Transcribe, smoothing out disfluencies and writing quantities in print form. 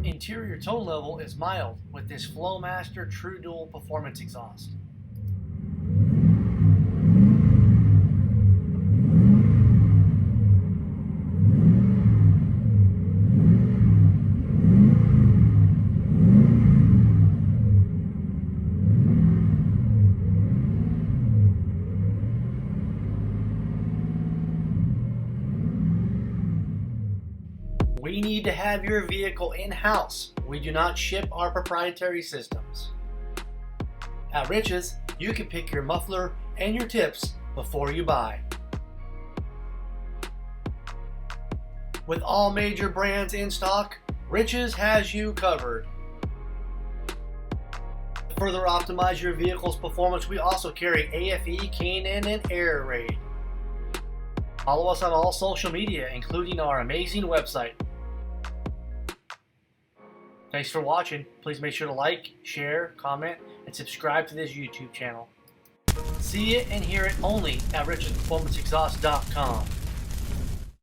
Interior tone level is mild with this Flowmaster True Dual Performance exhaust. We need to have your vehicle in-house. We do not ship our proprietary systems. At Rich's, you can pick your muffler and your tips before you buy. With all major brands in stock, Rich's has you covered. To further optimize your vehicle's performance, we also carry AFE, K&N, and Air Raid. Follow us on all social media, including our amazing website. Thanks for watching. Please make sure to like, share, comment, and subscribe to this YouTube channel. See it and hear it only at richesperformanceexhaust.com.